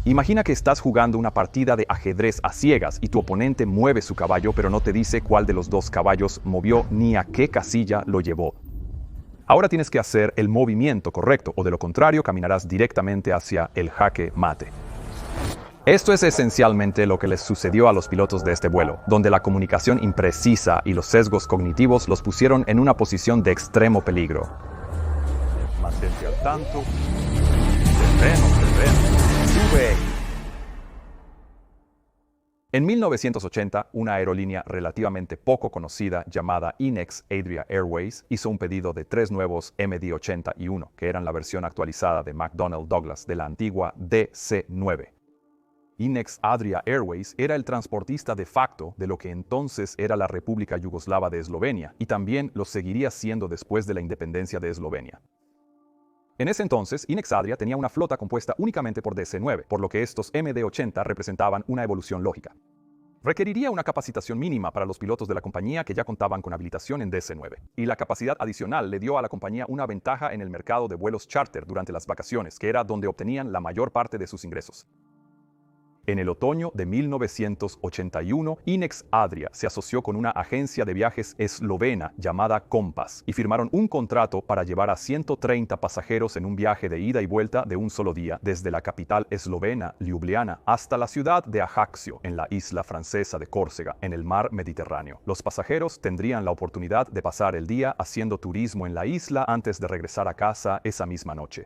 Imagina que estás jugando una partida de ajedrez a ciegas y tu oponente mueve su caballo pero no te dice cuál de los dos caballos movió ni a qué casilla lo llevó. Ahora tienes que hacer el movimiento correcto o de lo contrario caminarás directamente hacia el jaque mate. Esto es esencialmente lo que les sucedió a los pilotos de este vuelo, donde la comunicación imprecisa y los sesgos cognitivos los pusieron en una posición de extremo peligro. Mantente al tanto. Sube. En 1980, una aerolínea relativamente poco conocida llamada Inex Adria Airways hizo un pedido de 3 nuevos MD-81, que eran la versión actualizada de McDonnell Douglas de la antigua DC-9. Inex Adria Airways era el transportista de facto de lo que entonces era la República Yugoslava de Eslovenia y también lo seguiría siendo después de la independencia de Eslovenia. En ese entonces, Inex Adria tenía una flota compuesta únicamente por DC-9, por lo que estos MD-80 representaban una evolución lógica. Requeriría una capacitación mínima para los pilotos de la compañía que ya contaban con habilitación en DC-9, y la capacidad adicional le dio a la compañía una ventaja en el mercado de vuelos charter durante las vacaciones, que era donde obtenían la mayor parte de sus ingresos. En el otoño de 1981, Inex Adria se asoció con una agencia de viajes eslovena llamada Compass y firmaron un contrato para llevar a 130 pasajeros en un viaje de ida y vuelta de un solo día desde la capital eslovena, Ljubljana, hasta la ciudad de Ajaccio, en la isla francesa de Córcega, en el mar Mediterráneo. Los pasajeros tendrían la oportunidad de pasar el día haciendo turismo en la isla antes de regresar a casa esa misma noche.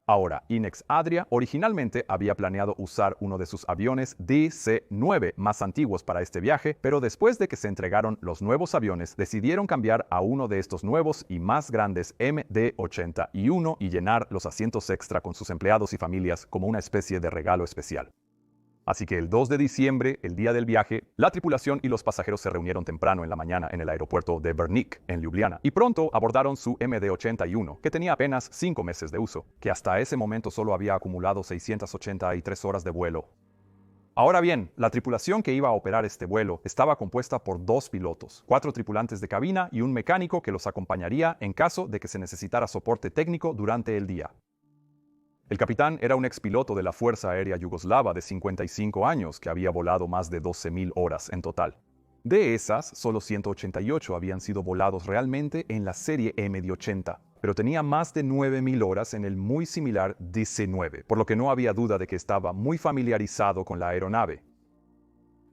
Ahora, Inex Adria originalmente había planeado usar uno de sus aviones DC-9 más antiguos para este viaje, pero después de que se entregaron los nuevos aviones, decidieron cambiar a uno de estos nuevos y más grandes MD-81 y llenar los asientos extra con sus empleados y familias como una especie de regalo especial. Así que el 2 de diciembre, el día del viaje, la tripulación y los pasajeros se reunieron temprano en la mañana en el aeropuerto de Brnik, en Ljubljana, y pronto abordaron su MD-81, que tenía apenas 5 meses de uso, que hasta ese momento solo había acumulado 683 horas de vuelo. Ahora bien, la tripulación que iba a operar este vuelo estaba compuesta por 2 pilotos, 4 tripulantes de cabina y un mecánico que los acompañaría en caso de que se necesitara soporte técnico durante el día. El capitán era un expiloto de la Fuerza Aérea Yugoslava de 55 años que había volado más de 12.000 horas en total. De esas, solo 188 habían sido volados realmente en la serie MD-80, pero tenía más de 9.000 horas en el muy similar DC-9, por lo que no había duda de que estaba muy familiarizado con la aeronave.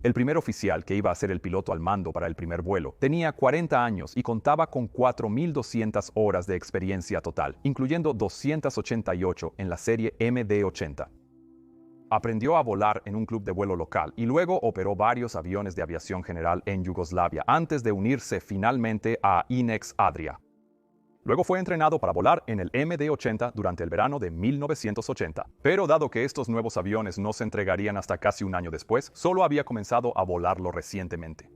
El primer oficial, que iba a ser el piloto al mando para el primer vuelo, tenía 40 años y contaba con 4.200 horas de experiencia total, incluyendo 288 en la serie MD-80. Aprendió a volar en un club de vuelo local y luego operó varios aviones de aviación general en Yugoslavia antes de unirse finalmente a Inex Adria. Luego fue entrenado para volar en el MD-80 durante el verano de 1980. Pero dado que estos nuevos aviones no se entregarían hasta casi un año después, solo había comenzado a volarlo recientemente.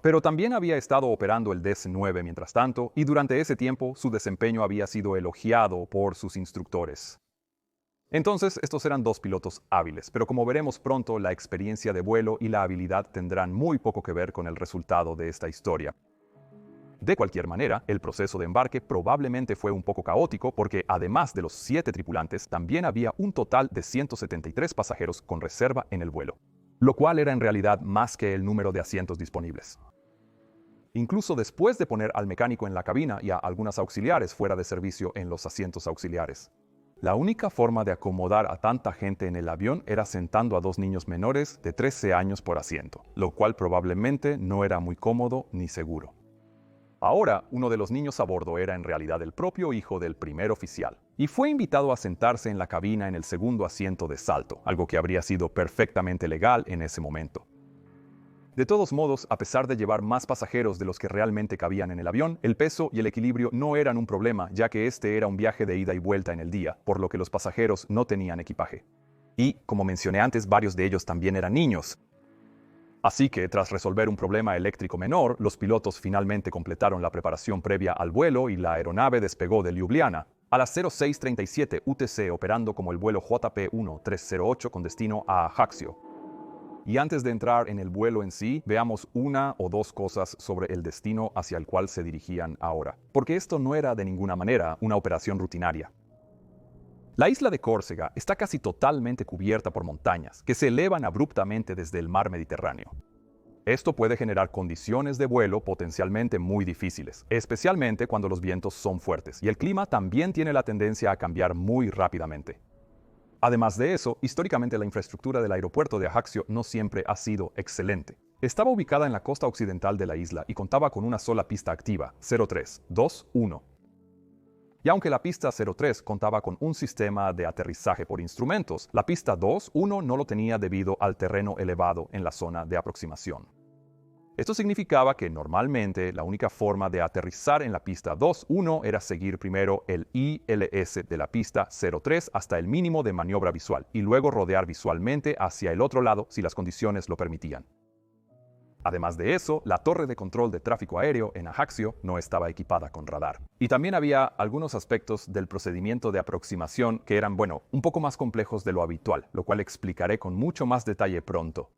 Pero también había estado operando el DC-9 mientras tanto, y durante ese tiempo su desempeño había sido elogiado por sus instructores. Entonces, estos eran 2 pilotos hábiles, pero como veremos pronto, la experiencia de vuelo y la habilidad tendrán muy poco que ver con el resultado de esta historia. De cualquier manera, el proceso de embarque probablemente fue un poco caótico porque, además de los 7 tripulantes, también había un total de 173 pasajeros con reserva en el vuelo, lo cual era en realidad más que el número de asientos disponibles. Incluso después de poner al mecánico en la cabina y a algunas auxiliares fuera de servicio en los asientos auxiliares. La única forma de acomodar a tanta gente en el avión era sentando a 2 niños menores de 13 años por asiento, lo cual probablemente no era muy cómodo ni seguro. Ahora, uno de los niños a bordo era en realidad el propio hijo del primer oficial, y fue invitado a sentarse en la cabina en el segundo asiento de salto, algo que habría sido perfectamente legal en ese momento. De todos modos, a pesar de llevar más pasajeros de los que realmente cabían en el avión, el peso y el equilibrio no eran un problema, ya que este era un viaje de ida y vuelta en el día, por lo que los pasajeros no tenían equipaje. Y, como mencioné antes, varios de ellos también eran niños. Así que, tras resolver un problema eléctrico menor, los pilotos finalmente completaron la preparación previa al vuelo y la aeronave despegó de Ljubljana a las 06:37 UTC operando como el vuelo JP-1308 con destino a Ajaccio. Y antes de entrar en el vuelo en sí, veamos una o 2 cosas sobre el destino hacia el cual se dirigían ahora, porque esto no era de ninguna manera una operación rutinaria. La isla de Córcega está casi totalmente cubierta por montañas que se elevan abruptamente desde el mar Mediterráneo. Esto puede generar condiciones de vuelo potencialmente muy difíciles, especialmente cuando los vientos son fuertes y el clima también tiene la tendencia a cambiar muy rápidamente. Además de eso, históricamente la infraestructura del aeropuerto de Ajaccio no siempre ha sido excelente. Estaba ubicada en la costa occidental de la isla y contaba con una sola pista activa, 0321. Y aunque la pista 03 contaba con un sistema de aterrizaje por instrumentos, la pista 21 no lo tenía debido al terreno elevado en la zona de aproximación. Esto significaba que normalmente la única forma de aterrizar en la pista 21 era seguir primero el ILS de la pista 03 hasta el mínimo de maniobra visual y luego rodear visualmente hacia el otro lado si las condiciones lo permitían. Además de eso, la torre de control de tráfico aéreo en Ajaccio no estaba equipada con radar. Y también había algunos aspectos del procedimiento de aproximación que eran, un poco más complejos de lo habitual, lo cual explicaré con mucho más detalle pronto.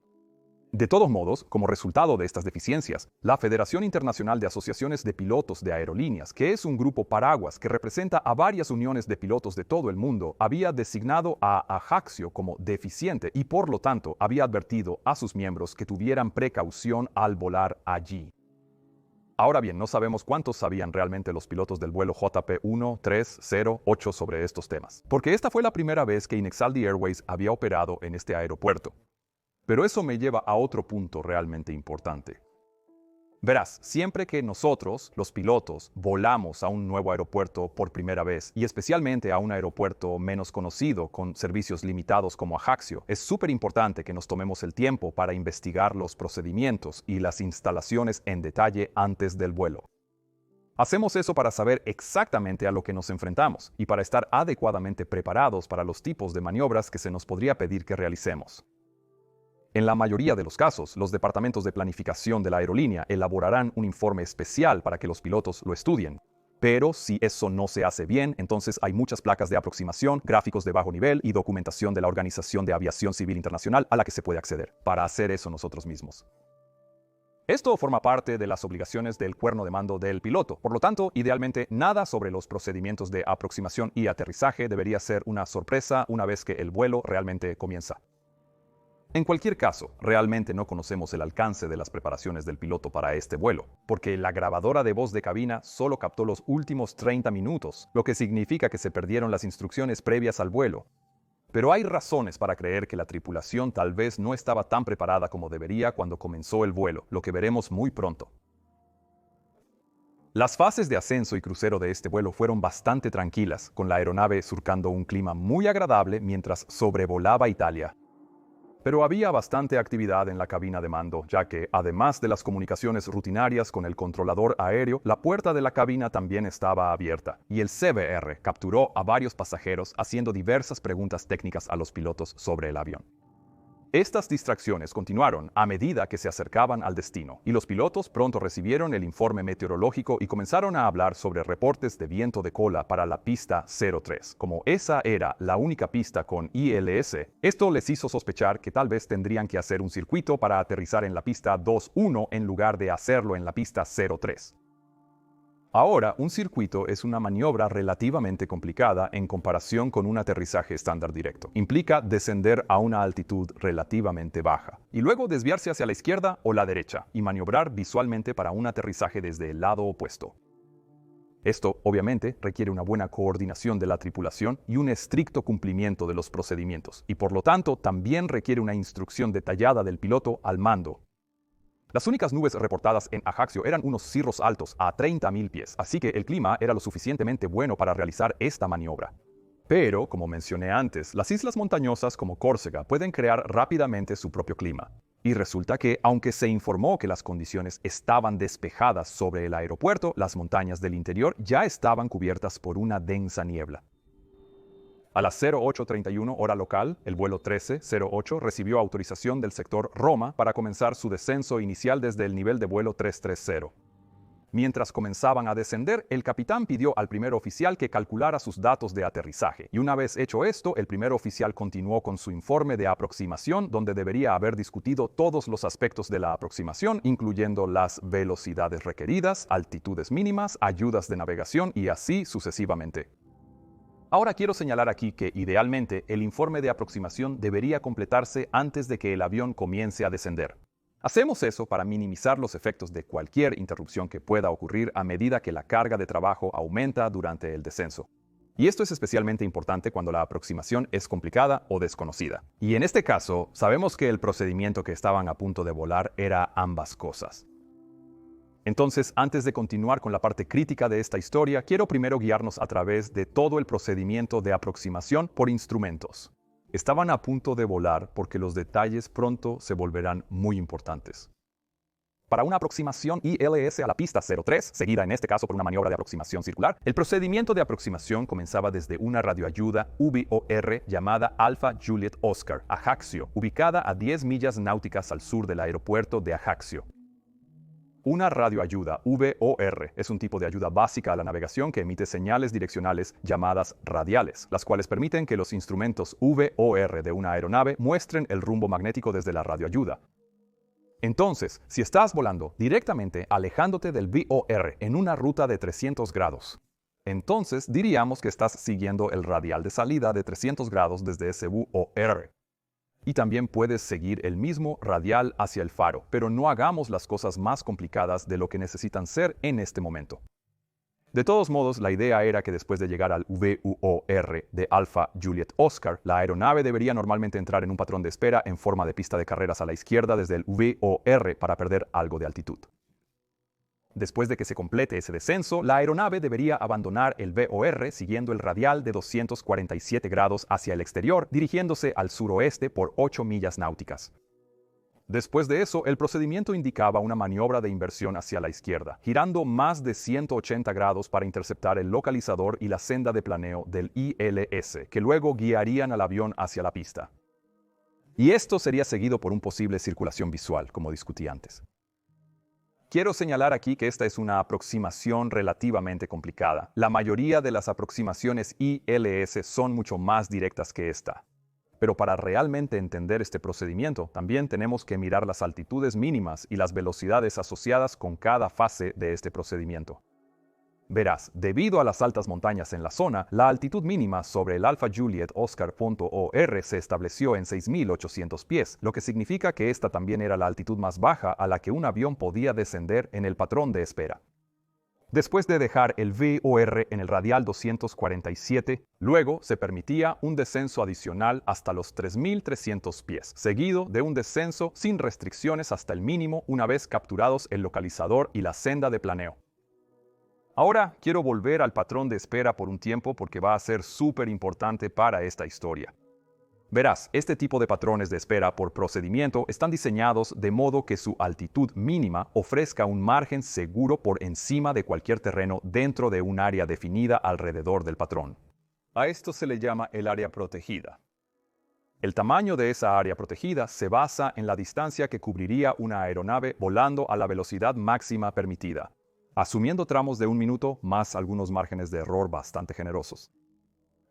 De todos modos, como resultado de estas deficiencias, la Federación Internacional de Asociaciones de Pilotos de Aerolíneas, que es un grupo paraguas que representa a varias uniones de pilotos de todo el mundo, había designado a Ajaccio como deficiente y por lo tanto había advertido a sus miembros que tuvieran precaución al volar allí. Ahora bien, no sabemos cuántos sabían realmente los pilotos del vuelo JP 1308 sobre estos temas, porque esta fue la primera vez que Inexaldi Airways había operado en este aeropuerto. Pero eso me lleva a otro punto realmente importante. Verás, siempre que nosotros, los pilotos, volamos a un nuevo aeropuerto por primera vez, y especialmente a un aeropuerto menos conocido con servicios limitados como Ajaccio, es súper importante que nos tomemos el tiempo para investigar los procedimientos y las instalaciones en detalle antes del vuelo. Hacemos eso para saber exactamente a lo que nos enfrentamos y para estar adecuadamente preparados para los tipos de maniobras que se nos podría pedir que realicemos. En la mayoría de los casos, los departamentos de planificación de la aerolínea elaborarán un informe especial para que los pilotos lo estudien. Pero si eso no se hace bien, entonces hay muchas placas de aproximación, gráficos de bajo nivel y documentación de la Organización de Aviación Civil Internacional a la que se puede acceder, para hacer eso nosotros mismos. Esto forma parte de las obligaciones del cuerno de mando del piloto. Por lo tanto, idealmente, nada sobre los procedimientos de aproximación y aterrizaje debería ser una sorpresa una vez que el vuelo realmente comienza. En cualquier caso, realmente no conocemos el alcance de las preparaciones del piloto para este vuelo, porque la grabadora de voz de cabina solo captó los últimos 30 minutos, lo que significa que se perdieron las instrucciones previas al vuelo. Pero hay razones para creer que la tripulación tal vez no estaba tan preparada como debería cuando comenzó el vuelo, lo que veremos muy pronto. Las fases de ascenso y crucero de este vuelo fueron bastante tranquilas, con la aeronave surcando un clima muy agradable mientras sobrevolaba Italia. Pero había bastante actividad en la cabina de mando, ya que, además de las comunicaciones rutinarias con el controlador aéreo, la puerta de la cabina también estaba abierta, y el CBR capturó a varios pasajeros haciendo diversas preguntas técnicas a los pilotos sobre el avión. Estas distracciones continuaron a medida que se acercaban al destino, y los pilotos pronto recibieron el informe meteorológico y comenzaron a hablar sobre reportes de viento de cola para la pista 03. Como esa era la única pista con ILS, esto les hizo sospechar que tal vez tendrían que hacer un circuito para aterrizar en la pista 21 en lugar de hacerlo en la pista 03. Ahora, un circuito es una maniobra relativamente complicada en comparación con un aterrizaje estándar directo. Implica descender a una altitud relativamente baja y luego desviarse hacia la izquierda o la derecha y maniobrar visualmente para un aterrizaje desde el lado opuesto. Esto, obviamente, requiere una buena coordinación de la tripulación y un estricto cumplimiento de los procedimientos, y por lo tanto también requiere una instrucción detallada del piloto al mando. Las únicas nubes reportadas en Ajaccio eran unos cirros altos a 30.000 pies, así que el clima era lo suficientemente bueno para realizar esta maniobra. Pero, como mencioné antes, las islas montañosas como Córcega pueden crear rápidamente su propio clima. Y resulta que, aunque se informó que las condiciones estaban despejadas sobre el aeropuerto, las montañas del interior ya estaban cubiertas por una densa niebla. A las 08:31 hora local, el vuelo 1308 recibió autorización del sector Roma para comenzar su descenso inicial desde el nivel de vuelo 330. Mientras comenzaban a descender, el capitán pidió al primer oficial que calculara sus datos de aterrizaje, y una vez hecho esto, el primer oficial continuó con su informe de aproximación, donde debería haber discutido todos los aspectos de la aproximación, incluyendo las velocidades requeridas, altitudes mínimas, ayudas de navegación y así sucesivamente. Ahora quiero señalar aquí que, idealmente, el informe de aproximación debería completarse antes de que el avión comience a descender. Hacemos eso para minimizar los efectos de cualquier interrupción que pueda ocurrir a medida que la carga de trabajo aumenta durante el descenso. Y esto es especialmente importante cuando la aproximación es complicada o desconocida. Y en este caso, sabemos que el procedimiento que estaban a punto de volar era ambas cosas. Entonces, antes de continuar con la parte crítica de esta historia, quiero primero guiarnos a través de todo el procedimiento de aproximación por instrumentos. Estaban a punto de volar porque los detalles pronto se volverán muy importantes. Para una aproximación ILS a la pista 03, seguida en este caso por una maniobra de aproximación circular, el procedimiento de aproximación comenzaba desde una radioayuda VOR llamada Alpha Juliet Oscar, Ajaccio, ubicada a 10 millas náuticas al sur del aeropuerto de Ajaccio. Una radioayuda VOR es un tipo de ayuda básica a la navegación que emite señales direccionales llamadas radiales, las cuales permiten que los instrumentos VOR de una aeronave muestren el rumbo magnético desde la radioayuda. Entonces, si estás volando directamente alejándote del VOR en una ruta de 300 grados, entonces diríamos que estás siguiendo el radial de salida de 300 grados desde ese VOR. Y también puedes seguir el mismo radial hacia el faro, pero no hagamos las cosas más complicadas de lo que necesitan ser en este momento. De todos modos, la idea era que después de llegar al VOR de Alpha Juliet Oscar, la aeronave debería normalmente entrar en un patrón de espera en forma de pista de carreras a la izquierda desde el VOR para perder algo de altitud. Después de que se complete ese descenso, la aeronave debería abandonar el VOR siguiendo el radial de 247 grados hacia el exterior, dirigiéndose al suroeste por 8 millas náuticas. Después de eso, el procedimiento indicaba una maniobra de inversión hacia la izquierda, girando más de 180 grados para interceptar el localizador y la senda de planeo del ILS, que luego guiarían al avión hacia la pista. Y esto sería seguido por un posible circulación visual, como discutí antes. Quiero señalar aquí que esta es una aproximación relativamente complicada. La mayoría de las aproximaciones ILS son mucho más directas que esta. Pero para realmente entender este procedimiento, también tenemos que mirar las altitudes mínimas y las velocidades asociadas con cada fase de este procedimiento. Verás, debido a las altas montañas en la zona, la altitud mínima sobre el Alpha Juliet Oscar.OR se estableció en 6.800 pies, lo que significa que esta también era la altitud más baja a la que un avión podía descender en el patrón de espera. Después de dejar el VOR en el radial 247, luego se permitía un descenso adicional hasta los 3.300 pies, seguido de un descenso sin restricciones hasta el mínimo una vez capturados el localizador y la senda de planeo. Ahora quiero volver al patrón de espera por un tiempo porque va a ser súper importante para esta historia. Verás, este tipo de patrones de espera por procedimiento están diseñados de modo que su altitud mínima ofrezca un margen seguro por encima de cualquier terreno dentro de un área definida alrededor del patrón. A esto se le llama el área protegida. El tamaño de esa área protegida se basa en la distancia que cubriría una aeronave volando a la velocidad máxima permitida, asumiendo tramos de 1 minuto más algunos márgenes de error bastante generosos.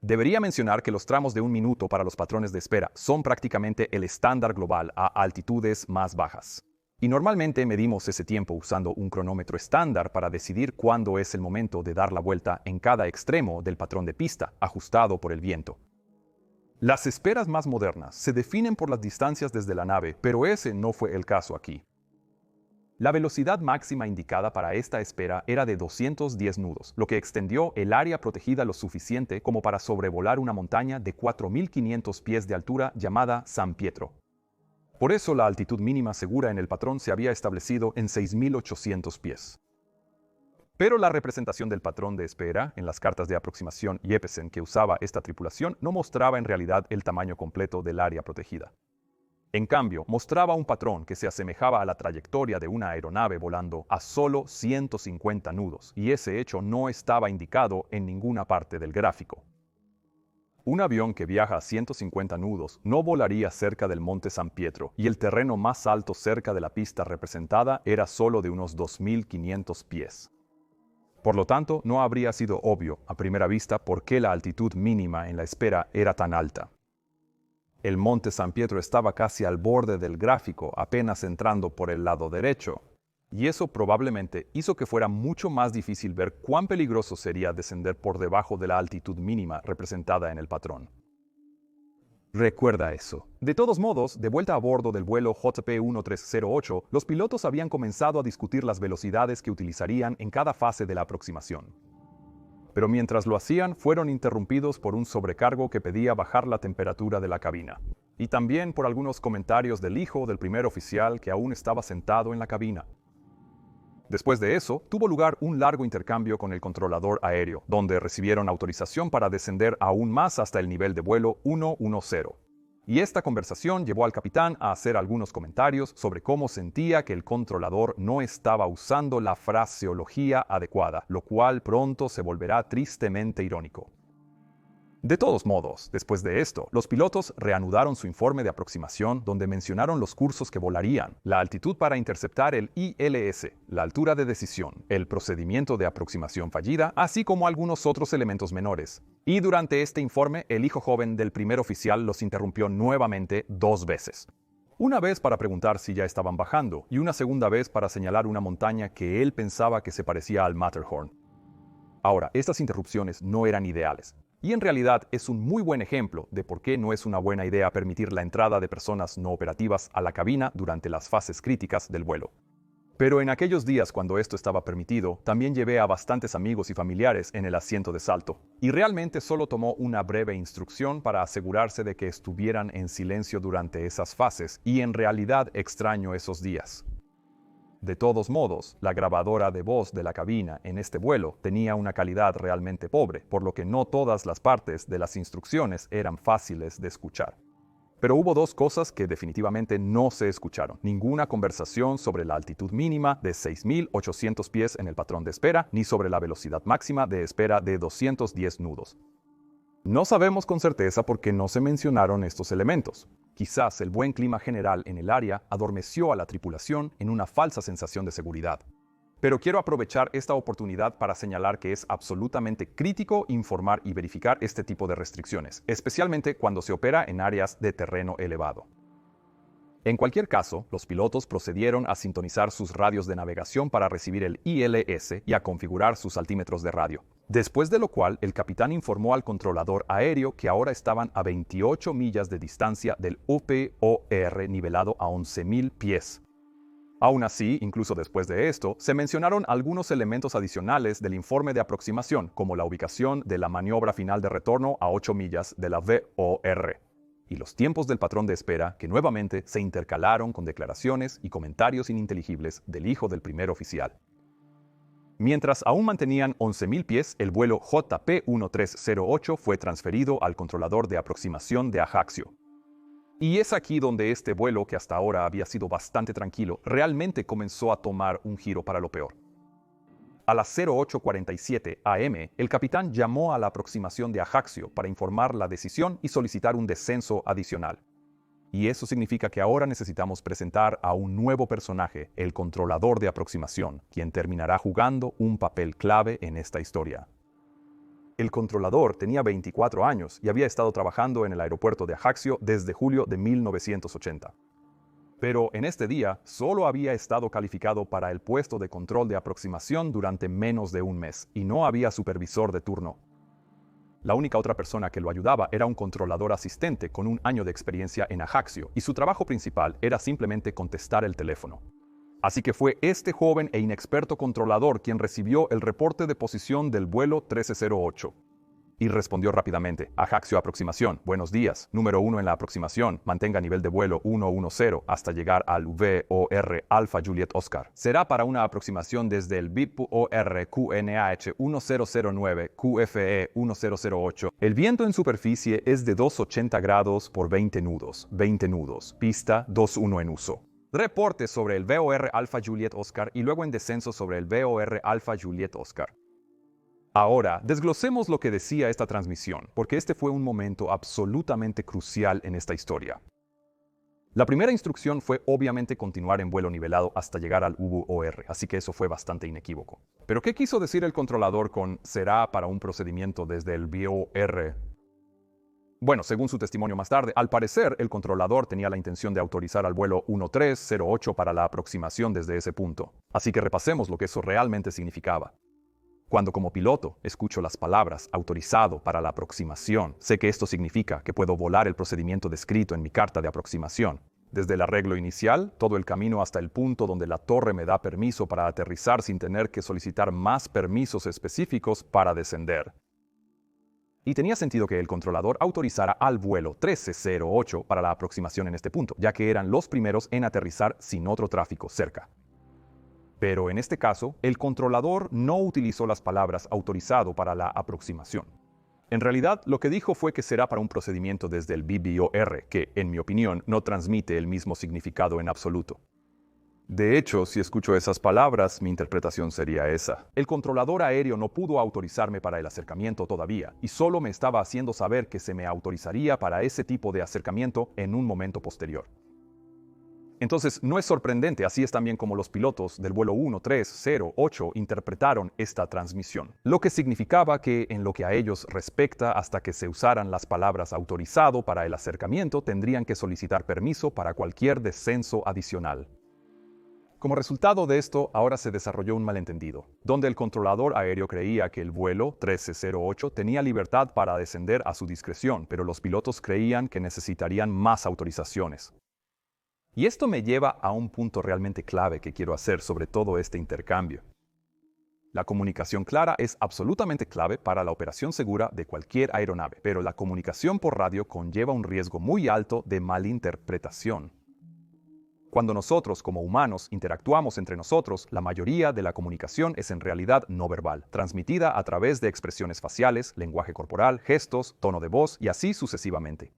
Debería mencionar que los tramos de 1 minuto para los patrones de espera son prácticamente el estándar global a altitudes más bajas. Y normalmente medimos ese tiempo usando un cronómetro estándar para decidir cuándo es el momento de dar la vuelta en cada extremo del patrón de pista, ajustado por el viento. Las esperas más modernas se definen por las distancias desde la nave, pero ese no fue el caso aquí. La velocidad máxima indicada para esta espera era de 210 nudos, lo que extendió el área protegida lo suficiente como para sobrevolar una montaña de 4.500 pies de altura llamada San Pietro. Por eso la altitud mínima segura en el patrón se había establecido en 6.800 pies. Pero la representación del patrón de espera en las cartas de aproximación Jeppesen que usaba esta tripulación no mostraba en realidad el tamaño completo del área protegida. En cambio, mostraba un patrón que se asemejaba a la trayectoria de una aeronave volando a solo 150 nudos, y ese hecho no estaba indicado en ninguna parte del gráfico. Un avión que viaja a 150 nudos no volaría cerca del Monte San Pietro, y el terreno más alto cerca de la pista representada era solo de unos 2.500 pies. Por lo tanto, no habría sido obvio a primera vista por qué la altitud mínima en la espera era tan alta. El Monte San Pietro estaba casi al borde del gráfico, apenas entrando por el lado derecho. y eso probablemente hizo que fuera mucho más difícil ver cuán peligroso sería descender por debajo de la altitud mínima representada en el patrón. Recuerda eso. De todos modos, de vuelta a bordo del vuelo JP-1308, los pilotos habían comenzado a discutir las velocidades que utilizarían en cada fase de la aproximación. Pero mientras lo hacían, fueron interrumpidos por un sobrecargo que pedía bajar la temperatura de la cabina. Y también por algunos comentarios del hijo del primer oficial que aún estaba sentado en la cabina. Después de eso, tuvo lugar un largo intercambio con el controlador aéreo, donde recibieron autorización para descender aún más hasta el nivel de vuelo 110. Y esta conversación llevó al capitán a hacer algunos comentarios sobre cómo sentía que el controlador no estaba usando la fraseología adecuada, lo cual pronto se volverá tristemente irónico. De todos modos, después de esto, los pilotos reanudaron su informe de aproximación donde mencionaron los cursos que volarían, la altitud para interceptar el ILS, la altura de decisión, el procedimiento de aproximación fallida, así como algunos otros elementos menores. Y durante este informe, el hijo joven del primer oficial los interrumpió nuevamente 2 veces. Una vez para preguntar si ya estaban bajando y una segunda vez para señalar una montaña que él pensaba que se parecía al Matterhorn. Ahora, estas interrupciones no eran ideales. Y en realidad es un muy buen ejemplo de por qué no es una buena idea permitir la entrada de personas no operativas a la cabina durante las fases críticas del vuelo. Pero en aquellos días cuando esto estaba permitido, también llevé a bastantes amigos y familiares en el asiento de salto. Y realmente solo tomó una breve instrucción para asegurarse de que estuvieran en silencio durante esas fases, y en realidad extraño esos días. De todos modos, la grabadora de voz de la cabina en este vuelo tenía una calidad realmente pobre, por lo que no todas las partes de las instrucciones eran fáciles de escuchar. Pero hubo 2 cosas que definitivamente no se escucharon. Ninguna conversación sobre la altitud mínima de 6.800 pies en el patrón de espera, ni sobre la velocidad máxima de espera de 210 nudos. No sabemos con certeza por qué no se mencionaron estos elementos. Quizás el buen clima general en el área adormeció a la tripulación en una falsa sensación de seguridad. Pero quiero aprovechar esta oportunidad para señalar que es absolutamente crítico informar y verificar este tipo de restricciones, especialmente cuando se opera en áreas de terreno elevado. En cualquier caso, los pilotos procedieron a sintonizar sus radios de navegación para recibir el ILS y a configurar sus altímetros de radio. Después de lo cual, el capitán informó al controlador aéreo que ahora estaban a 28 millas de distancia del UPOR nivelado a 11.000 pies. Aún así, incluso después de esto, se mencionaron algunos elementos adicionales del informe de aproximación, como la ubicación de la maniobra final de retorno a 8 millas de la VOR. Y los tiempos del patrón de espera que nuevamente se intercalaron con declaraciones y comentarios ininteligibles del hijo del primer oficial. Mientras aún mantenían 11.000 pies, el vuelo JP-1308 fue transferido al controlador de aproximación de Ajaccio. Y es aquí donde este vuelo, que hasta ahora había sido bastante tranquilo, realmente comenzó a tomar un giro para lo peor. A las 08:47 am, el capitán llamó a la aproximación de Ajaccio para informar la decisión y solicitar un descenso adicional. Y eso significa que ahora necesitamos presentar a un nuevo personaje, el controlador de aproximación, quien terminará jugando un papel clave en esta historia. El controlador tenía 24 años y había estado trabajando en el aeropuerto de Ajaccio desde julio de 1980. Pero en este día solo había estado calificado para el puesto de control de aproximación durante menos de un mes y no había supervisor de turno. La única otra persona que lo ayudaba era un controlador asistente con 1 año de experiencia en Ajaccio y su trabajo principal era simplemente contestar el teléfono. Así que fue este joven e inexperto controlador quien recibió el reporte de posición del vuelo 1308. Y respondió rápidamente: Ajaccio aproximación, buenos días, número 1 en la aproximación, mantenga nivel de vuelo 110 hasta llegar al VOR Alpha Juliet Oscar. Será para una aproximación desde el VIPOR QNH 1009 QFE 1008. El viento en superficie es de 280 grados por 20 nudos, pista 21 en uso. Reporte sobre el VOR Alpha Juliet Oscar y luego en descenso sobre el VOR Alpha Juliet Oscar. Ahora, desglosemos lo que decía esta transmisión, porque este fue un momento absolutamente crucial en esta historia. La primera instrucción fue obviamente continuar en vuelo nivelado hasta llegar al VOR, así que eso fue bastante inequívoco. ¿Pero qué quiso decir el controlador con será para un procedimiento desde el VOR? Bueno, según su testimonio más tarde, al parecer el controlador tenía la intención de autorizar al vuelo 1308 para la aproximación desde ese punto. Así que repasemos lo que eso realmente significaba. Cuando como piloto escucho las palabras autorizado para la aproximación, sé que esto significa que puedo volar el procedimiento descrito en mi carta de aproximación. Desde el arreglo inicial, todo el camino hasta el punto donde la torre me da permiso para aterrizar sin tener que solicitar más permisos específicos para descender. Y tenía sentido que el controlador autorizara al vuelo 1308 para la aproximación en este punto, ya que eran los primeros en aterrizar sin otro tráfico cerca. Pero en este caso, el controlador no utilizó las palabras autorizado para la aproximación. En realidad, lo que dijo fue que será para un procedimiento desde el BBOR, que, en mi opinión, no transmite el mismo significado en absoluto. De hecho, si escucho esas palabras, mi interpretación sería esa. El controlador aéreo no pudo autorizarme para el acercamiento todavía, y solo me estaba haciendo saber que se me autorizaría para ese tipo de acercamiento en un momento posterior. Entonces, no es sorprendente, así es también como los pilotos del vuelo 1308 interpretaron esta transmisión, lo que significaba que en lo que a ellos respecta, hasta que se usaran las palabras autorizado para el acercamiento, tendrían que solicitar permiso para cualquier descenso adicional. Como resultado de esto, ahora se desarrolló un malentendido, donde el controlador aéreo creía que el vuelo 1308 tenía libertad para descender a su discreción, pero los pilotos creían que necesitarían más autorizaciones. Y esto me lleva a un punto realmente clave que quiero hacer sobre todo este intercambio. La comunicación clara es absolutamente clave para la operación segura de cualquier aeronave, pero la comunicación por radio conlleva un riesgo muy alto de malinterpretación. Cuando nosotros, como humanos, interactuamos entre nosotros, la mayoría de la comunicación es en realidad no verbal, transmitida a través de expresiones faciales, lenguaje corporal, gestos, tono de voz y así sucesivamente.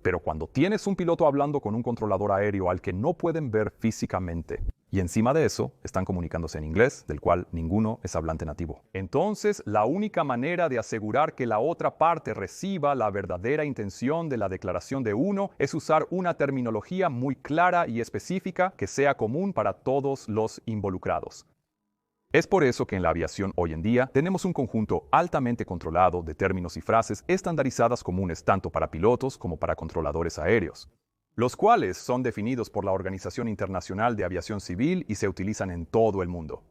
Pero cuando tienes un piloto hablando con un controlador aéreo al que no pueden ver físicamente, y encima de eso están comunicándose en inglés, del cual ninguno es hablante nativo, entonces la única manera de asegurar que la otra parte reciba la verdadera intención de la declaración de uno es usar una terminología muy clara y específica que sea común para todos los involucrados. Es por eso que en la aviación hoy en día tenemos un conjunto altamente controlado de términos y frases estandarizadas comunes tanto para pilotos como para controladores aéreos, los cuales son definidos por la Organización Internacional de Aviación Civil y se utilizan en todo el mundo.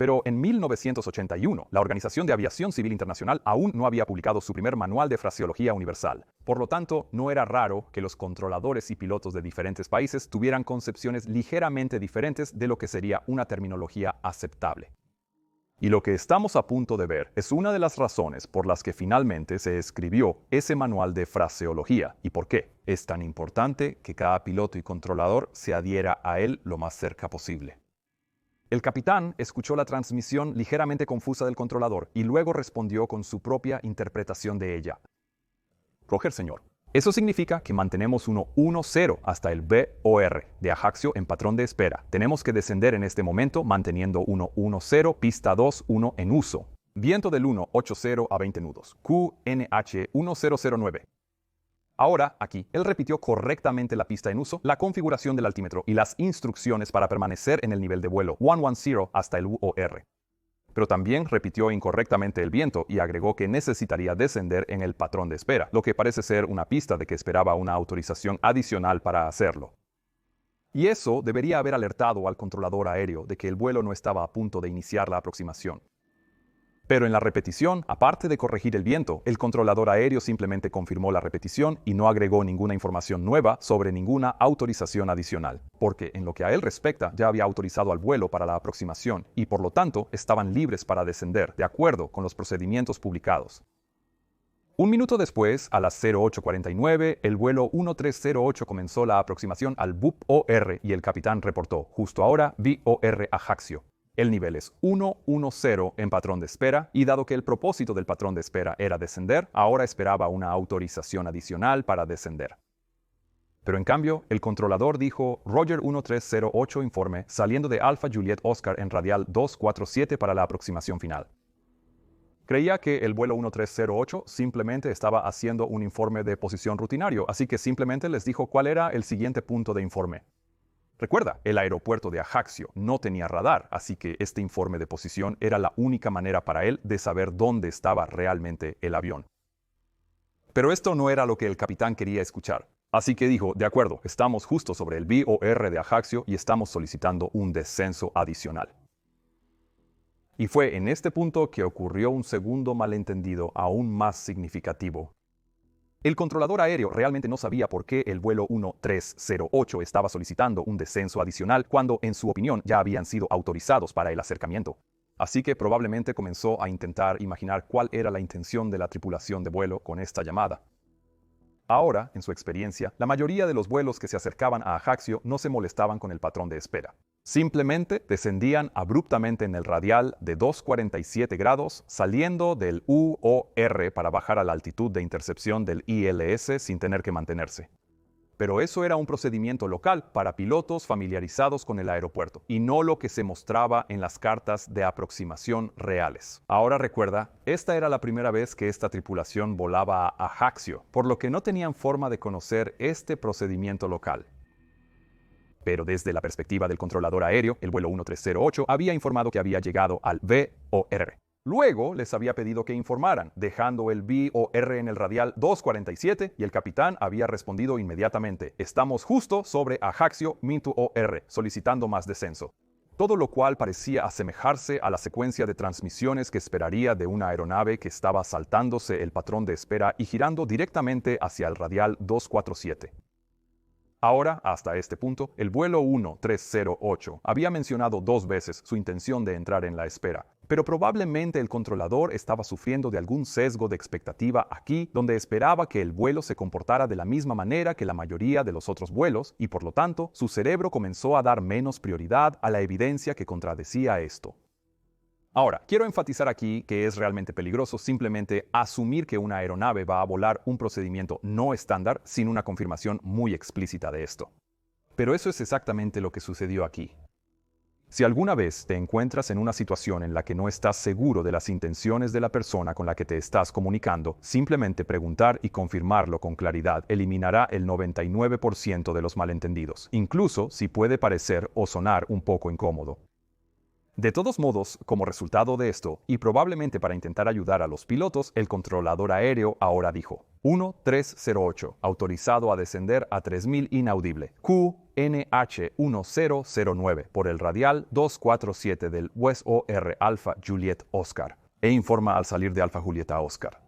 Pero en 1981, la Organización de Aviación Civil Internacional aún no había publicado su primer manual de fraseología universal. Por lo tanto, no era raro que los controladores y pilotos de diferentes países tuvieran concepciones ligeramente diferentes de lo que sería una terminología aceptable. Y lo que estamos a punto de ver es una de las razones por las que finalmente se escribió ese manual de fraseología y por qué es tan importante que cada piloto y controlador se adhiera a él lo más cerca posible. El capitán escuchó la transmisión ligeramente confusa del controlador y luego respondió con su propia interpretación de ella. Roger, señor. Eso significa que mantenemos 110 hasta el BOR de Ajaccio en patrón de espera. Tenemos que descender en este momento manteniendo 110 pista 21 en uso. Viento del 180 a 20 nudos. QNH 1009. Ahora, aquí, él repitió correctamente la pista en uso, la configuración del altímetro y las instrucciones para permanecer en el nivel de vuelo 110 hasta el UOR. Pero también repitió incorrectamente el viento y agregó que necesitaría descender en el patrón de espera, lo que parece ser una pista de que esperaba una autorización adicional para hacerlo. Y eso debería haber alertado al controlador aéreo de que el vuelo no estaba a punto de iniciar la aproximación. Pero en la repetición, aparte de corregir el viento, el controlador aéreo simplemente confirmó la repetición y no agregó ninguna información nueva sobre ninguna autorización adicional, porque en lo que a él respecta ya había autorizado al vuelo para la aproximación y por lo tanto estaban libres para descender, de acuerdo con los procedimientos publicados. Un minuto después, a las 08:49, el vuelo 1308 comenzó la aproximación al BUP-OR y el capitán reportó, justo ahora, BOR Ajaccio. El nivel es 110 en patrón de espera y dado que el propósito del patrón de espera era descender, ahora esperaba una autorización adicional para descender. Pero en cambio, el controlador dijo Roger 1308 informe saliendo de Alpha Juliet Oscar en radial 247 para la aproximación final. Creía que el vuelo 1308 simplemente estaba haciendo un informe de posición rutinario, así que simplemente les dijo cuál era el siguiente punto de informe. Recuerda, el aeropuerto de Ajaccio no tenía radar, así que este informe de posición era la única manera para él de saber dónde estaba realmente el avión. Pero esto no era lo que el capitán quería escuchar. Así que dijo, de acuerdo, estamos justo sobre el VOR de Ajaccio y estamos solicitando un descenso adicional. Y fue en este punto que ocurrió un segundo malentendido aún más significativo. El controlador aéreo realmente no sabía por qué el vuelo 1308 estaba solicitando un descenso adicional cuando, en su opinión, ya habían sido autorizados para el acercamiento. Así que probablemente comenzó a intentar imaginar cuál era la intención de la tripulación de vuelo con esta llamada. Ahora, en su experiencia, la mayoría de los vuelos que se acercaban a Ajaccio no se molestaban con el patrón de espera. Simplemente descendían abruptamente en el radial de 247 grados, saliendo del UOR para bajar a la altitud de intercepción del ILS sin tener que mantenerse. Pero eso era un procedimiento local para pilotos familiarizados con el aeropuerto, y no lo que se mostraba en las cartas de aproximación reales. Ahora recuerda, esta era la primera vez que esta tripulación volaba a Ajaccio, por lo que no tenían forma de conocer este procedimiento local. Pero desde la perspectiva del controlador aéreo, el vuelo 1308 había informado que había llegado al VOR. Luego les había pedido que informaran, dejando el VOR en el radial 247 y el capitán había respondido inmediatamente, estamos justo sobre Ajaccio Mintu OR, solicitando más descenso. Todo lo cual parecía asemejarse a la secuencia de transmisiones que esperaría de una aeronave que estaba saltándose el patrón de espera y girando directamente hacia el radial 247. Ahora, hasta este punto, el vuelo 1308 había mencionado 2 veces su intención de entrar en la espera, pero probablemente el controlador estaba sufriendo de algún sesgo de expectativa aquí, donde esperaba que el vuelo se comportara de la misma manera que la mayoría de los otros vuelos, y por lo tanto, su cerebro comenzó a dar menos prioridad a la evidencia que contradecía esto. Ahora, quiero enfatizar aquí que es realmente peligroso simplemente asumir que una aeronave va a volar un procedimiento no estándar sin una confirmación muy explícita de esto. Pero eso es exactamente lo que sucedió aquí. Si alguna vez te encuentras en una situación en la que no estás seguro de las intenciones de la persona con la que te estás comunicando, simplemente preguntar y confirmarlo con claridad eliminará el 99% de los malentendidos, incluso si puede parecer o sonar un poco incómodo. De todos modos, como resultado de esto, y probablemente para intentar ayudar a los pilotos, el controlador aéreo ahora dijo, 1308, autorizado a descender a 3000 inaudible, QNH1009 por el radial 247 del WOR Alpha Juliet Oscar, e informa al salir de Alpha Julieta Oscar.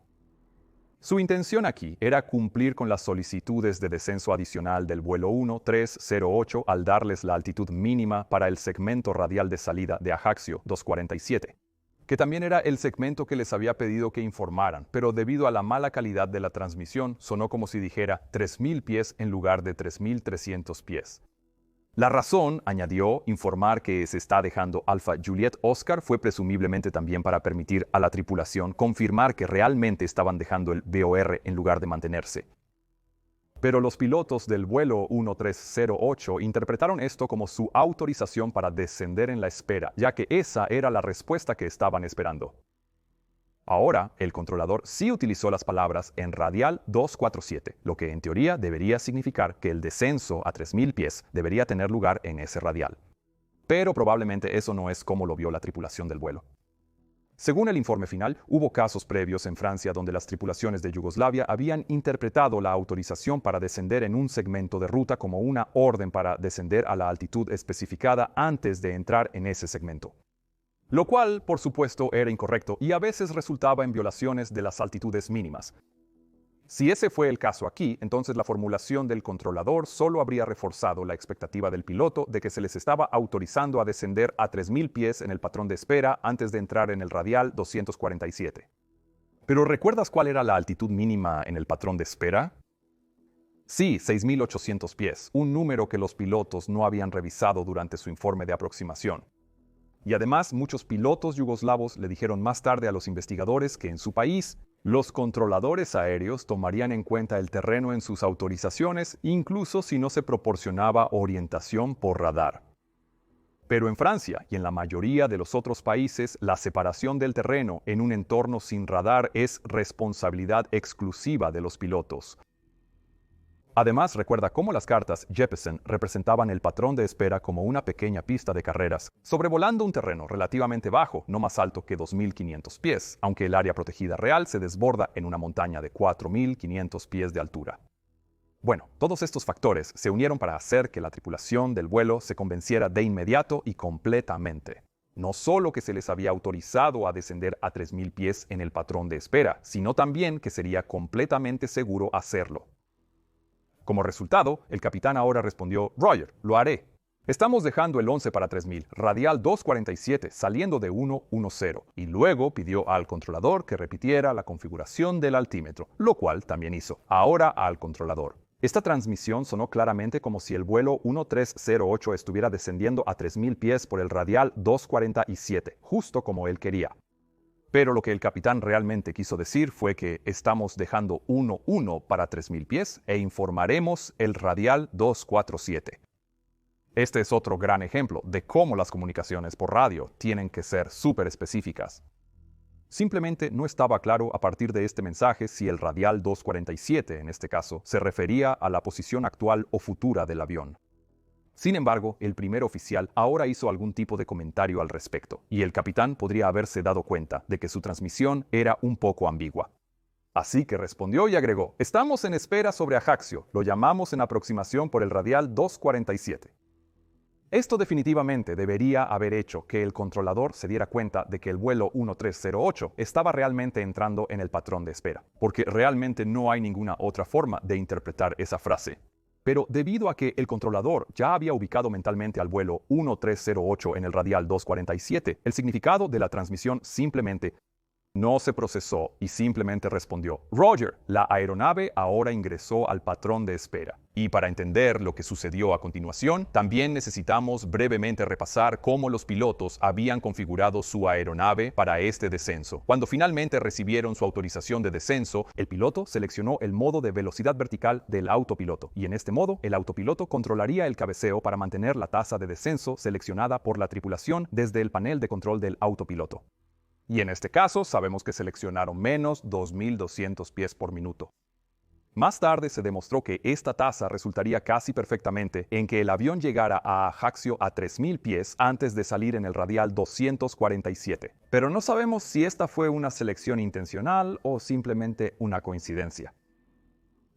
Su intención aquí era cumplir con las solicitudes de descenso adicional del vuelo 1308 al darles la altitud mínima para el segmento radial de salida de Ajaccio 247, que también era el segmento que les había pedido que informaran, pero debido a la mala calidad de la transmisión sonó como si dijera 3000 pies en lugar de 3300 pies. La razón, añadió, informar que se está dejando Alpha Juliet Oscar fue presumiblemente también para permitir a la tripulación confirmar que realmente estaban dejando el VOR en lugar de mantenerse. Pero los pilotos del vuelo 1308 interpretaron esto como su autorización para descender en la espera, ya que esa era la respuesta que estaban esperando. Ahora, el controlador sí utilizó las palabras en radial 247, lo que en teoría debería significar que el descenso a 3000 pies debería tener lugar en ese radial. Pero probablemente eso no es como lo vio la tripulación del vuelo. Según el informe final, hubo casos previos en Francia donde las tripulaciones de Yugoslavia habían interpretado la autorización para descender en un segmento de ruta como una orden para descender a la altitud especificada antes de entrar en ese segmento. Lo cual, por supuesto, era incorrecto y a veces resultaba en violaciones de las altitudes mínimas. Si ese fue el caso aquí, entonces la formulación del controlador solo habría reforzado la expectativa del piloto de que se les estaba autorizando a descender a 3000 pies en el patrón de espera antes de entrar en el radial 247. ¿Pero recuerdas cuál era la altitud mínima en el patrón de espera? Sí, 6800 pies, un número que los pilotos no habían revisado durante su informe de aproximación. Y además, muchos pilotos yugoslavos le dijeron más tarde a los investigadores que en su país, los controladores aéreos tomarían en cuenta el terreno en sus autorizaciones, incluso si no se proporcionaba orientación por radar. Pero en Francia y en la mayoría de los otros países, la separación del terreno en un entorno sin radar es responsabilidad exclusiva de los pilotos. Además, recuerda cómo las cartas Jeppesen representaban el patrón de espera como una pequeña pista de carreras, sobrevolando un terreno relativamente bajo, no más alto que 2.500 pies, aunque el área protegida real se desborda en una montaña de 4.500 pies de altura. Bueno, todos estos factores se unieron para hacer que la tripulación del vuelo se convenciera de inmediato y completamente. No solo que se les había autorizado a descender a 3.000 pies en el patrón de espera, sino también que sería completamente seguro hacerlo. Como resultado, el capitán ahora respondió: Roger, lo haré. Estamos dejando el 11 para 3000, radial 247, saliendo de 110, y luego pidió al controlador que repitiera la configuración del altímetro, lo cual también hizo. Ahora al controlador. Esta transmisión sonó claramente como si el vuelo 1308 estuviera descendiendo a 3000 pies por el radial 247, justo como él quería. Pero lo que el capitán realmente quiso decir fue que estamos dejando 11 para 3000 pies e informaremos el radial 247. Este es otro gran ejemplo de cómo las comunicaciones por radio tienen que ser súper específicas. Simplemente no estaba claro a partir de este mensaje si el radial 247, en este caso, se refería a la posición actual o futura del avión. Sin embargo, el primer oficial ahora hizo algún tipo de comentario al respecto, y el capitán podría haberse dado cuenta de que su transmisión era un poco ambigua. Así que respondió y agregó: estamos en espera sobre Ajaccio, lo llamamos en aproximación por el radial 247. Esto definitivamente debería haber hecho que el controlador se diera cuenta de que el vuelo 1308 estaba realmente entrando en el patrón de espera, porque realmente no hay ninguna otra forma de interpretar esa frase. Pero debido a que el controlador ya había ubicado mentalmente al vuelo 1308 en el radial 247, el significado de la transmisión simplemente no se procesó y simplemente respondió: Roger, la aeronave ahora ingresó al patrón de espera. Y para entender lo que sucedió a continuación, también necesitamos brevemente repasar cómo los pilotos habían configurado su aeronave para este descenso. Cuando finalmente recibieron su autorización de descenso, el piloto seleccionó el modo de velocidad vertical del autopiloto, y en este modo, el autopiloto controlaría el cabeceo para mantener la tasa de descenso seleccionada por la tripulación desde el panel de control del autopiloto. Y en este caso, sabemos que seleccionaron menos 2.200 pies por minuto. Más tarde se demostró que esta tasa resultaría casi perfectamente en que el avión llegara a Ajaccio a 3.000 pies antes de salir en el radial 247. Pero no sabemos si esta fue una selección intencional o simplemente una coincidencia.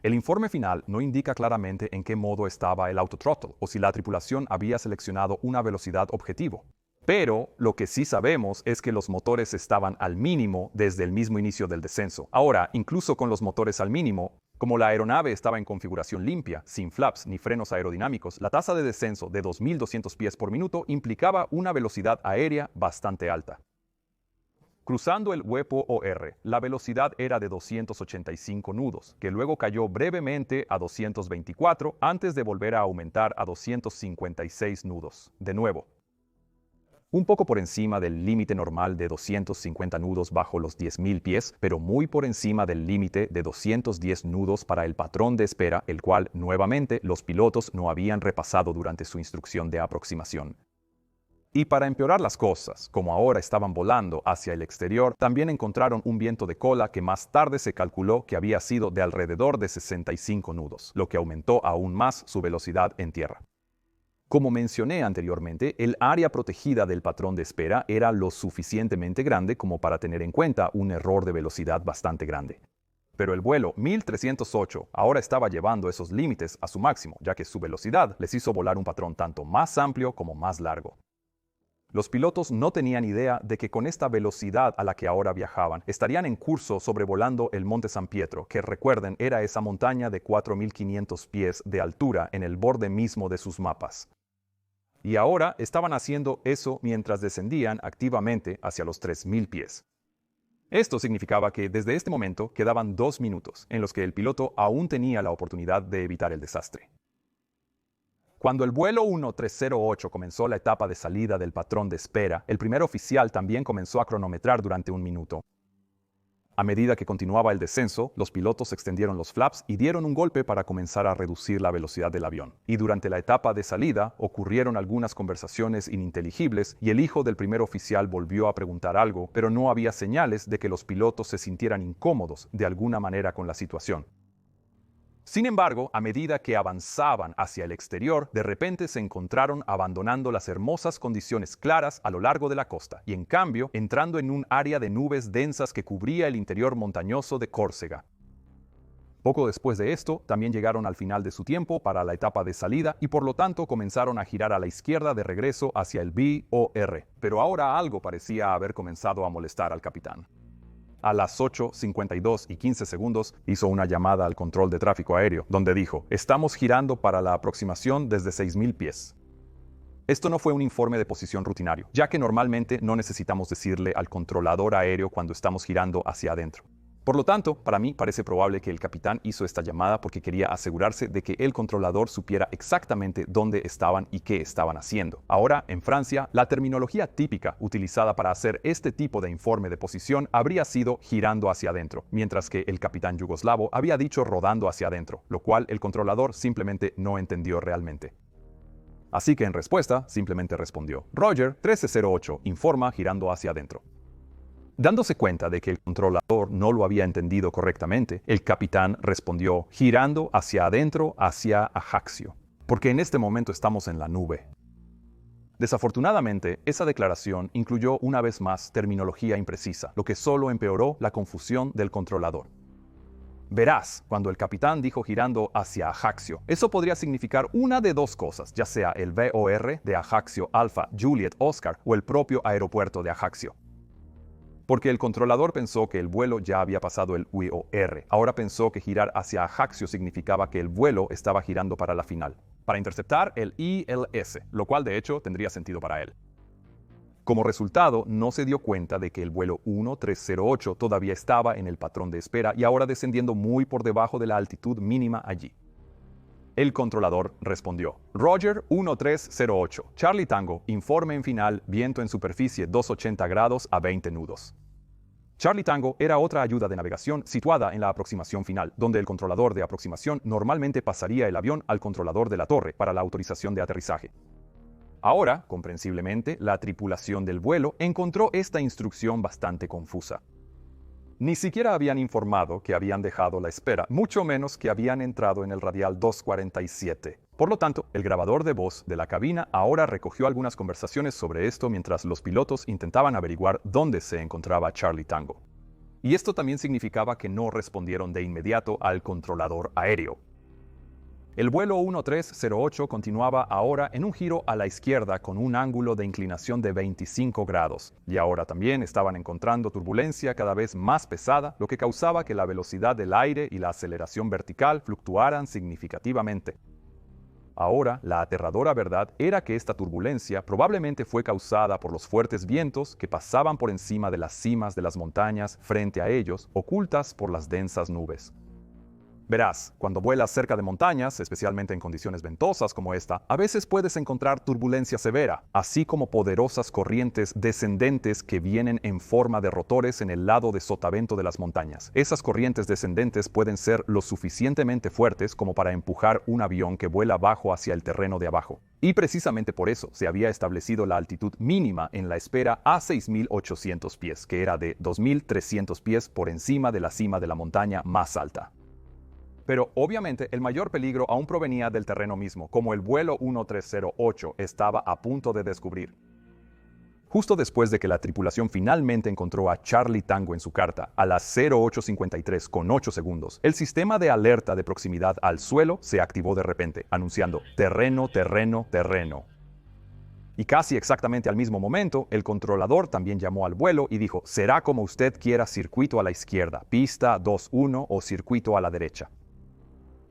El informe final no indica claramente en qué modo estaba el autothrottle o si la tripulación había seleccionado una velocidad objetivo. Pero lo que sí sabemos es que los motores estaban al mínimo desde el mismo inicio del descenso. Ahora, incluso con los motores al mínimo, como la aeronave estaba en configuración limpia, sin flaps ni frenos aerodinámicos, la tasa de descenso de 2.200 pies por minuto implicaba una velocidad aérea bastante alta. Cruzando el Huepo OR, la velocidad era de 285 nudos, que luego cayó brevemente a 224 antes de volver a aumentar a 256 nudos. De nuevo, un poco por encima del límite normal de 250 nudos bajo los 10.000 pies, pero muy por encima del límite de 210 nudos para el patrón de espera, el cual, nuevamente, los pilotos no habían repasado durante su instrucción de aproximación. Y para empeorar las cosas, como ahora estaban volando hacia el exterior, también encontraron un viento de cola que más tarde se calculó que había sido de alrededor de 65 nudos, lo que aumentó aún más su velocidad en tierra. Como mencioné anteriormente, el área protegida del patrón de espera era lo suficientemente grande como para tener en cuenta un error de velocidad bastante grande. Pero el vuelo 1308 ahora estaba llevando esos límites a su máximo, ya que su velocidad les hizo volar un patrón tanto más amplio como más largo. Los pilotos no tenían idea de que con esta velocidad a la que ahora viajaban, estarían en curso sobrevolando el Monte San Pietro, que recuerden era esa montaña de 4.500 pies de altura en el borde mismo de sus mapas. Y ahora estaban haciendo eso mientras descendían activamente hacia los 3.000 pies. Esto significaba que desde este momento quedaban 2 minutos en los que el piloto aún tenía la oportunidad de evitar el desastre. Cuando el vuelo 1308 comenzó la etapa de salida del patrón de espera, el primer oficial también comenzó a cronometrar durante 1 minuto. A medida que continuaba el descenso, los pilotos extendieron los flaps y dieron un golpe para comenzar a reducir la velocidad del avión. Y durante la etapa de salida ocurrieron algunas conversaciones ininteligibles y el hijo del primer oficial volvió a preguntar algo, pero no había señales de que los pilotos se sintieran incómodos de alguna manera con la situación. Sin embargo, a medida que avanzaban hacia el exterior, de repente se encontraron abandonando las hermosas condiciones claras a lo largo de la costa y, en cambio, entrando en un área de nubes densas que cubría el interior montañoso de Córcega. Poco después de esto, también llegaron al final de su tiempo para la etapa de salida y por lo tanto comenzaron a girar a la izquierda de regreso hacia el BOR. Pero ahora algo parecía haber comenzado a molestar al capitán. A las 8:52 y 15 segundos hizo una llamada al control de tráfico aéreo, donde dijo: "Estamos girando para la aproximación desde 6.000 pies". Esto no fue un informe de posición rutinario, ya que normalmente no necesitamos decirle al controlador aéreo cuando estamos girando hacia adentro. Por lo tanto, para mí parece probable que el capitán hizo esta llamada porque quería asegurarse de que el controlador supiera exactamente dónde estaban y qué estaban haciendo. Ahora, en Francia, la terminología típica utilizada para hacer este tipo de informe de posición habría sido girando hacia adentro, mientras que el capitán yugoslavo había dicho rodando hacia adentro, lo cual el controlador simplemente no entendió realmente. Así que en respuesta, simplemente respondió: "Roger, 1308, informa girando hacia adentro". Dándose cuenta de que el controlador no lo había entendido correctamente, el capitán respondió: "Girando hacia adentro, hacia Ajaccio, porque en este momento estamos en la nube". Desafortunadamente, esa declaración incluyó una vez más terminología imprecisa, lo que solo empeoró la confusión del controlador. Verás, cuando el capitán dijo girando hacia Ajaccio, eso podría significar una de dos cosas, ya sea el VOR de Ajaccio Alpha Juliet Oscar o el propio aeropuerto de Ajaccio. Porque el controlador pensó que el vuelo ya había pasado el VOR. Ahora pensó que girar hacia Ajaccio significaba que el vuelo estaba girando para la final, para interceptar el ILS, lo cual de hecho tendría sentido para él. Como resultado, no se dio cuenta de que el vuelo 1308 todavía estaba en el patrón de espera y ahora descendiendo muy por debajo de la altitud mínima allí. El controlador respondió: "Roger, 1308, Charlie Tango, informe en final, viento en superficie 280 grados a 20 nudos". Charlie Tango era otra ayuda de navegación situada en la aproximación final, donde el controlador de aproximación normalmente pasaría el avión al controlador de la torre para la autorización de aterrizaje. Ahora, comprensiblemente, la tripulación del vuelo encontró esta instrucción bastante confusa. Ni siquiera habían informado que habían dejado la espera, mucho menos que habían entrado en el radial 247. Por lo tanto, el grabador de voz de la cabina ahora recogió algunas conversaciones sobre esto mientras los pilotos intentaban averiguar dónde se encontraba Charlie Tango. Y esto también significaba que no respondieron de inmediato al controlador aéreo. El vuelo 1308 continuaba ahora en un giro a la izquierda con un ángulo de inclinación de 25 grados, y ahora también estaban encontrando turbulencia cada vez más pesada, lo que causaba que la velocidad del aire y la aceleración vertical fluctuaran significativamente. Ahora, la aterradora verdad era que esta turbulencia probablemente fue causada por los fuertes vientos que pasaban por encima de las cimas de las montañas frente a ellos, ocultas por las densas nubes. Verás, cuando vuelas cerca de montañas, especialmente en condiciones ventosas como esta, a veces puedes encontrar turbulencia severa, así como poderosas corrientes descendentes que vienen en forma de rotores en el lado de sotavento de las montañas. Esas corrientes descendentes pueden ser lo suficientemente fuertes como para empujar un avión que vuela bajo hacia el terreno de abajo. Y precisamente por eso se había establecido la altitud mínima en la espera a 6.800 pies, que era de 2.300 pies por encima de la cima de la montaña más alta. Pero obviamente el mayor peligro aún provenía del terreno mismo, como el vuelo 1308 estaba a punto de descubrir. Justo después de que la tripulación finalmente encontró a Charlie Tango en su carta, a las 08:53 con 8 segundos, el sistema de alerta de proximidad al suelo se activó de repente, anunciando terreno, terreno, terreno. Y casi exactamente al mismo momento, el controlador también llamó al vuelo y dijo: "Será como usted quiera, circuito a la izquierda, pista 21 o circuito a la derecha".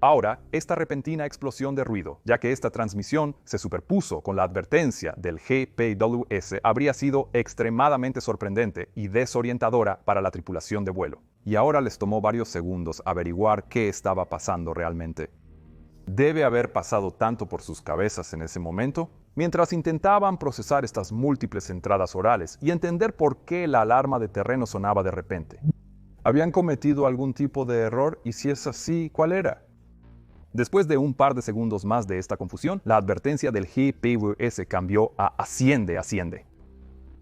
Ahora, esta repentina explosión de ruido, ya que esta transmisión se superpuso con la advertencia del GPWS, habría sido extremadamente sorprendente y desorientadora para la tripulación de vuelo. Y ahora les tomó varios segundos averiguar qué estaba pasando realmente. Debe haber pasado tanto por sus cabezas en ese momento, mientras intentaban procesar estas múltiples entradas orales y entender por qué la alarma de terreno sonaba de repente. ¿Habían cometido algún tipo de error? Y si es así, ¿cuál era? Después de un par de segundos más de esta confusión, la advertencia del GPWS cambió a asciende, asciende.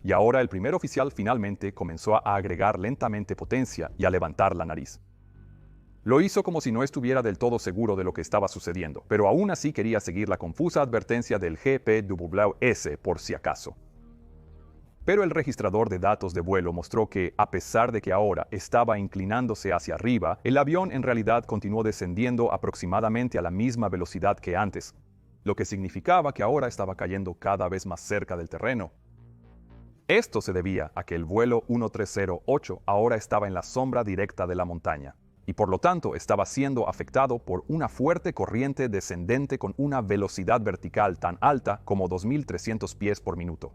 Y ahora el primer oficial finalmente comenzó a agregar lentamente potencia y a levantar la nariz. Lo hizo como si no estuviera del todo seguro de lo que estaba sucediendo, pero aún así quería seguir la confusa advertencia del GPS por si acaso. Pero el registrador de datos de vuelo mostró que, a pesar de que ahora estaba inclinándose hacia arriba, el avión en realidad continuó descendiendo aproximadamente a la misma velocidad que antes, lo que significaba que ahora estaba cayendo cada vez más cerca del terreno. Esto se debía a que el vuelo 1308 ahora estaba en la sombra directa de la montaña, y por lo tanto estaba siendo afectado por una fuerte corriente descendente con una velocidad vertical tan alta como 2.300 pies por minuto.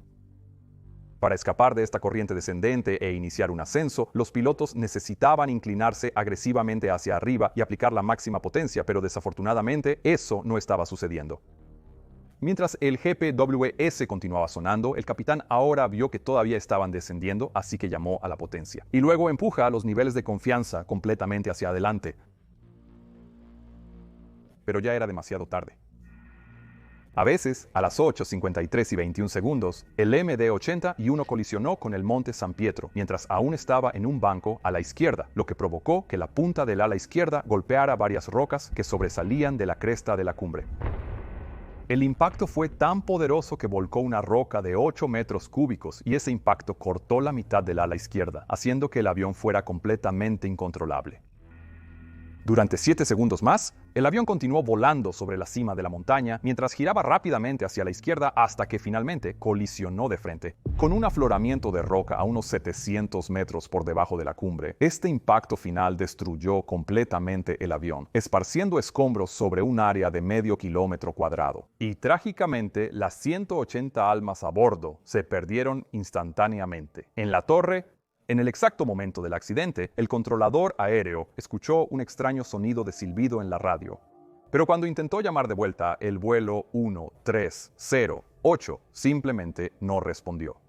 Para escapar de esta corriente descendente e iniciar un ascenso, los pilotos necesitaban inclinarse agresivamente hacia arriba y aplicar la máxima potencia, pero desafortunadamente eso no estaba sucediendo. Mientras el GPS continuaba sonando, el capitán ahora vio que todavía estaban descendiendo, así que llamó a la potencia. Y luego empuja a los niveles de confianza completamente hacia adelante. Pero ya era demasiado tarde. A veces, a las 8:53 y 21 segundos, el MD-81 colisionó con el monte San Pietro, mientras aún estaba en un banco a la izquierda, lo que provocó que la punta del ala izquierda golpeara varias rocas que sobresalían de la cresta de la cumbre. El impacto fue tan poderoso que volcó una roca de 8 metros cúbicos y ese impacto cortó la mitad del ala izquierda, haciendo que el avión fuera completamente incontrolable. Durante 7 segundos más, el avión continuó volando sobre la cima de la montaña mientras giraba rápidamente hacia la izquierda hasta que finalmente colisionó de frente. Con un afloramiento de roca a unos 700 metros por debajo de la cumbre, este impacto final destruyó completamente el avión, esparciendo escombros sobre un área de medio kilómetro cuadrado. Y trágicamente, las 180 almas a bordo se perdieron instantáneamente. En la torre, en el exacto momento del accidente, el controlador aéreo escuchó un extraño sonido de silbido en la radio. Pero cuando intentó llamar de vuelta, el vuelo 1308 simplemente no respondió.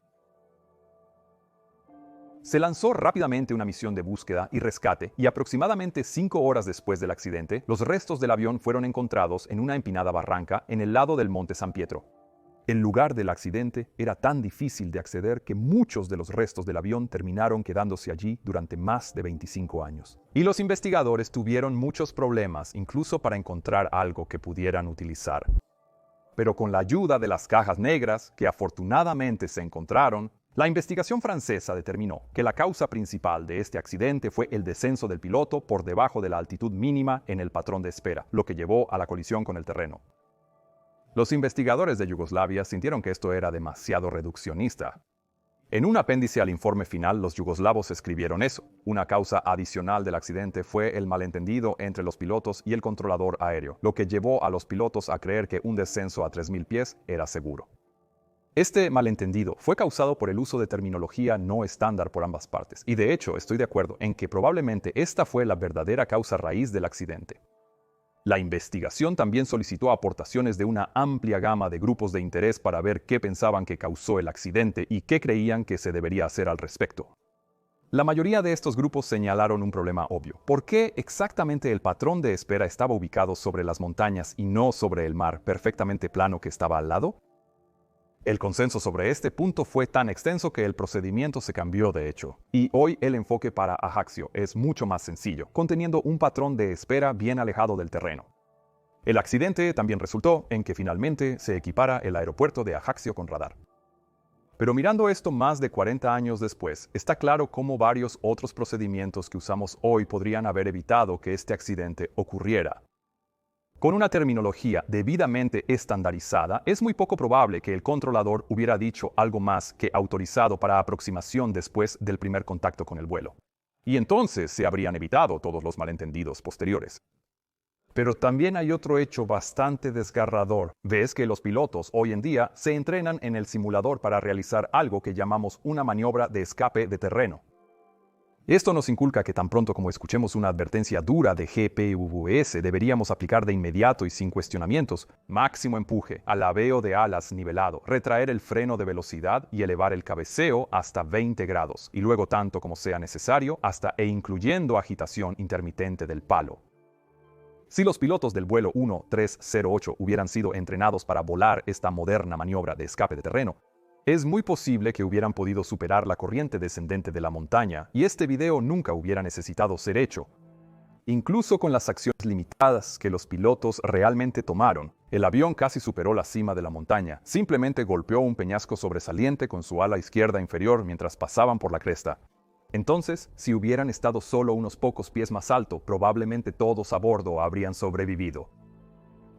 Se lanzó rápidamente una misión de búsqueda y rescate y aproximadamente 5 horas después del accidente, los restos del avión fueron encontrados en una empinada barranca en el lado del monte San Pietro. El lugar del accidente era tan difícil de acceder que muchos de los restos del avión terminaron quedándose allí durante más de 25 años. Y los investigadores tuvieron muchos problemas, incluso para encontrar algo que pudieran utilizar. Pero con la ayuda de las cajas negras, que afortunadamente se encontraron, la investigación francesa determinó que la causa principal de este accidente fue el descenso del piloto por debajo de la altitud mínima en el patrón de espera, lo que llevó a la colisión con el terreno. Los investigadores de Yugoslavia sintieron que esto era demasiado reduccionista. En un apéndice al informe final, los yugoslavos escribieron eso. Una causa adicional del accidente fue el malentendido entre los pilotos y el controlador aéreo, lo que llevó a los pilotos a creer que un descenso a 3.000 pies era seguro. Este malentendido fue causado por el uso de terminología no estándar por ambas partes, y de hecho estoy de acuerdo en que probablemente esta fue la verdadera causa raíz del accidente. La investigación también solicitó aportaciones de una amplia gama de grupos de interés para ver qué pensaban que causó el accidente y qué creían que se debería hacer al respecto. La mayoría de estos grupos señalaron un problema obvio. ¿Por qué exactamente el patrón de espera estaba ubicado sobre las montañas y no sobre el mar perfectamente plano que estaba al lado? El consenso sobre este punto fue tan extenso que el procedimiento se cambió de hecho, y hoy el enfoque para Ajaccio es mucho más sencillo, conteniendo un patrón de espera bien alejado del terreno. El accidente también resultó en que finalmente se equipara el aeropuerto de Ajaccio con radar. Pero mirando esto más de 40 años después, está claro cómo varios otros procedimientos que usamos hoy podrían haber evitado que este accidente ocurriera. Con una terminología debidamente estandarizada, es muy poco probable que el controlador hubiera dicho algo más que autorizado para aproximación después del primer contacto con el vuelo. Y entonces se habrían evitado todos los malentendidos posteriores. Pero también hay otro hecho bastante desgarrador. Ves que los pilotos hoy en día se entrenan en el simulador para realizar algo que llamamos una maniobra de escape de terreno. Esto nos inculca que tan pronto como escuchemos una advertencia dura de GPS, deberíamos aplicar de inmediato y sin cuestionamientos máximo empuje, alabeo de alas nivelado, retraer el freno de velocidad y elevar el cabeceo hasta 20 grados, y luego tanto como sea necesario, hasta e incluyendo agitación intermitente del palo. Si los pilotos del vuelo 1308 hubieran sido entrenados para volar esta moderna maniobra de escape de terreno, es muy posible que hubieran podido superar la corriente descendente de la montaña y este video nunca hubiera necesitado ser hecho. Incluso con las acciones limitadas que los pilotos realmente tomaron, el avión casi superó la cima de la montaña. Simplemente golpeó un peñasco sobresaliente con su ala izquierda inferior mientras pasaban por la cresta. Entonces, si hubieran estado solo unos pocos pies más alto, probablemente todos a bordo habrían sobrevivido.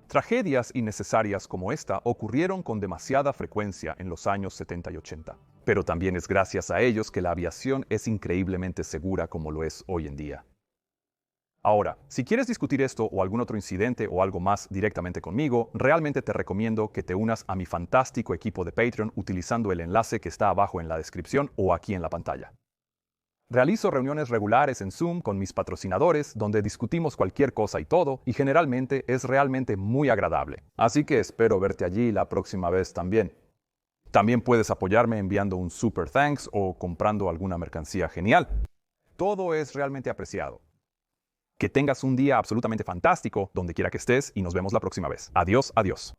Tragedias innecesarias como esta ocurrieron con demasiada frecuencia en los años 70 y 80. Pero también es gracias a ellos que la aviación es increíblemente segura como lo es hoy en día. Ahora, si quieres discutir esto o algún otro incidente o algo más directamente conmigo, realmente te recomiendo que te unas a mi fantástico equipo de Patreon utilizando el enlace que está abajo en la descripción o aquí en la pantalla. Realizo reuniones regulares en Zoom con mis patrocinadores donde discutimos cualquier cosa y todo, y generalmente es realmente muy agradable. Así que espero verte allí la próxima vez también. También puedes apoyarme enviando un super thanks o comprando alguna mercancía genial. Todo es realmente apreciado. Que tengas un día absolutamente fantástico donde quiera que estés y nos vemos la próxima vez. Adiós, adiós.